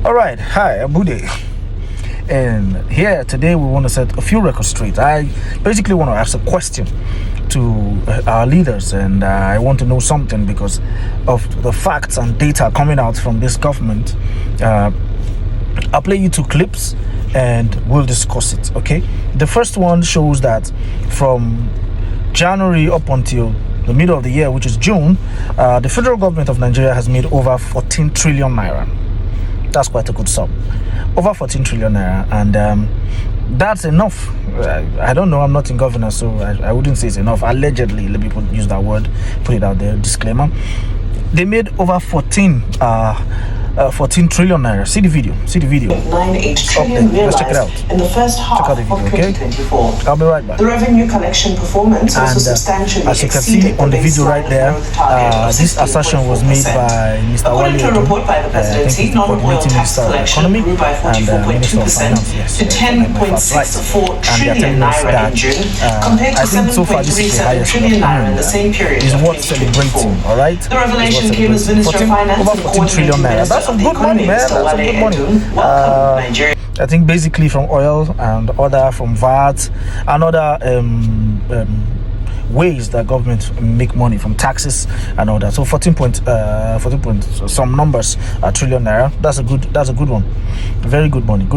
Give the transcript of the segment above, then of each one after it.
All right, hi, Abude. And here today we want to set a few records straight. I basically want to ask a question to our leaders, and I want to know something because of the facts and data coming out from this government. I'll play you two clips and we'll discuss it, okay? The first one shows that from January up until the middle of the year, which is June, the federal government of Nigeria has made over 14 trillion naira. That's quite a good sum. Over 14 trillion naira, and that's enough. I don't know, I'm not in governance, so I wouldn't say it's enough. Allegedly, let me use that word, put it out there, disclaimer. They made over 14 trillion naira. See the video. 98 trillion let's check it out. In the first half of 2024. Okay? I'll be right back. The revenue collection performance also substantially as you can see on the video right there, this assertion was made by Mr. Wale. According to a report by the presidency, non-oil tax collection grew by 44.2% to 10.64 trillion naira in June, compared to 7.37 trillion naira in the same period. Is worth celebrating, all right? The revelation came as Minister of Finance over 14 trillion naira. That's some good money, man. That's some good money. I think basically from oil and other from VAT and other ways that government make money from taxes and all that. So 14 point some numbers trillion naira. That's a good one. Very good money.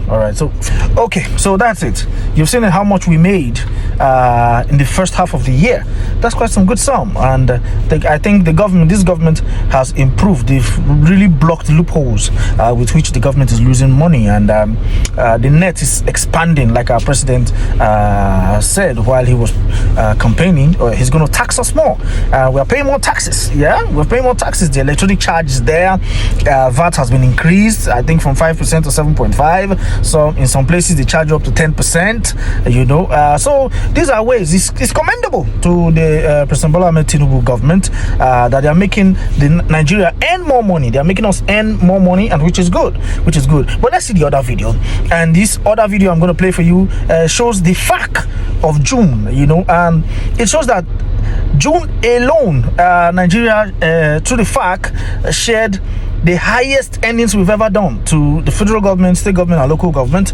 All right. So okay, so that's it. You've seen how much we made in the first half of the year. That's quite some good sum, and I think this government has improved. They've really blocked loopholes with which the government is losing money, and the net is expanding, like our president said while he was campaigning. He's going to tax us more. We are paying more taxes. We're paying more taxes. The electronic charge is there. VAT has been increased, I think, from 5% to 7.5. So in some places they charge up to 10%. So these are ways. It's commendable to the President Bola Ahmed Tinubu government that they are making Nigeria earn more money. They are making us earn more money, and which is good. But let's see the other video. And this other video I'm going to play for you shows the FAAC of June. It shows that June alone, Nigeria, through the FAAC, shared the highest earnings we've ever done to the federal government, state government, and local government.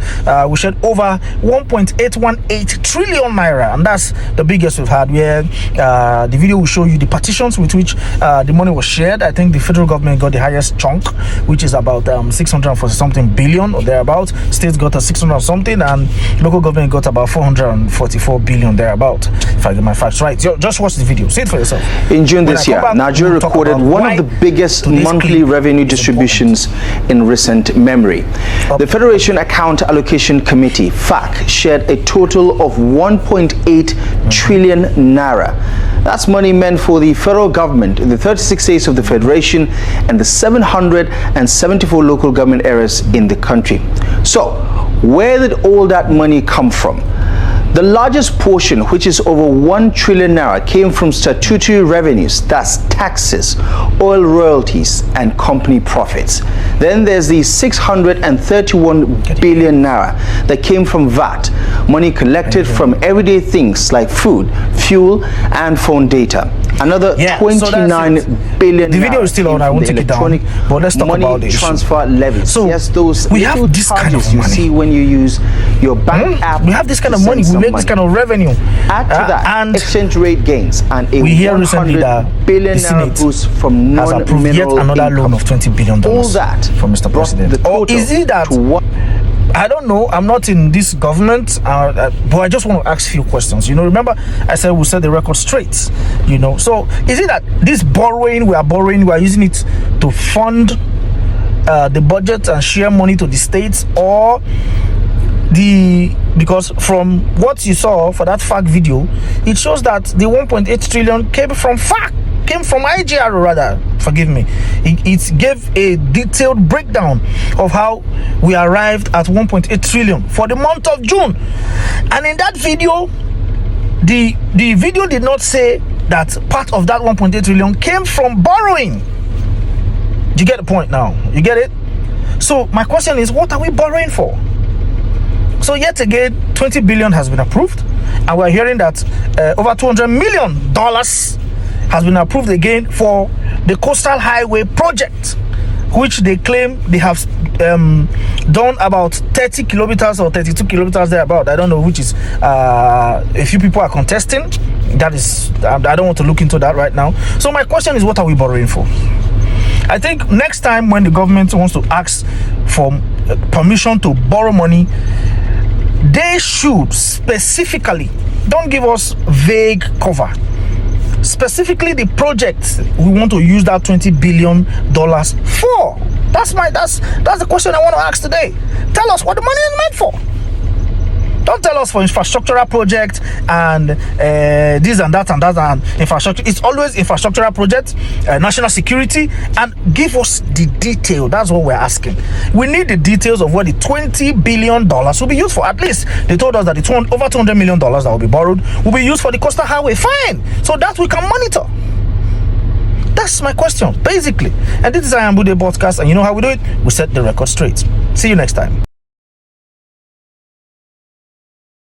We shared over 1.818 trillion naira, and that's the biggest we've had. Where the video will show you the partitions with which the money was shared. I think the federal government got the highest chunk, which is about 640 something billion or thereabout. States got a 600 something, and local government got about 444 billion thereabout. If I get my facts right, just watch the video, see it for yourself. In June this year, Nigeria recorded one of the biggest monthly revenue distributions in recent memory. The Federation Account Allocation Committee, FAAC, shared a total of 1.8 trillion naira. That's money meant for the federal government in the 36 states of the Federation and the 774 local government areas in the country. So, where did all that money come from? The largest portion, which is over 1 trillion naira, came from statutory revenues, that's taxes, oil royalties, and company profits. Then there's the 631 billion naira that came from VAT, money collected from everyday things like food, fuel, and phone data. Another 29 billion. The video is still on. I won't take it down. But let's talk about this transfer levies. So yes, those we have this kind of money you see when you use your bank app. We have this kind of money. We make this kind of revenue. Add to that and exchange rate gains and a we hear recently that billion naira boost from has approved yet another income. loan of $20 billion. All that from Mr. President. Or is it that? I don't know. I'm not in this government, but I just want to ask a few questions. Remember I said we'll set the record straight. So is it that this borrowing we are using it to fund the budget and share money to the states, or because from what you saw for that FAAC video, it shows that the 1.8 trillion came from FAAC. Came from IGR, rather, forgive me. It gave a detailed breakdown of how we arrived at 1.8 trillion for the month of June. And in that video, the video did not say that part of that 1.8 trillion came from borrowing. Do you get the point now? You get it? So my question is, what are we borrowing for? So yet again, 20 billion has been approved, and we're hearing that over $200 million has been approved again for the Coastal Highway project. which they claim they have done about 30 kilometers or 32 kilometers thereabout. I don't know which is a few people are contesting. That is, I don't want to look into that right now. So my question is, what are we borrowing for? I think next time when the government wants to ask for permission to borrow money, they should specifically, don't give us vague cover, specifically the project we want to use that $20 billion for. That's the question I want to ask today. Tell us what the money is meant for. Don't tell us for infrastructural project and this and that and infrastructure. It's always infrastructural project, national security, and give us the detail. That's what we're asking. We need the details of what the $20 billion will be used for. At least they told us that the over $200 million that will be borrowed will be used for the coastal highway. Fine, so that we can monitor. That's my question, basically. And this is I Am Bude podcast, and you know how we do it? We set the record straight. See you next time.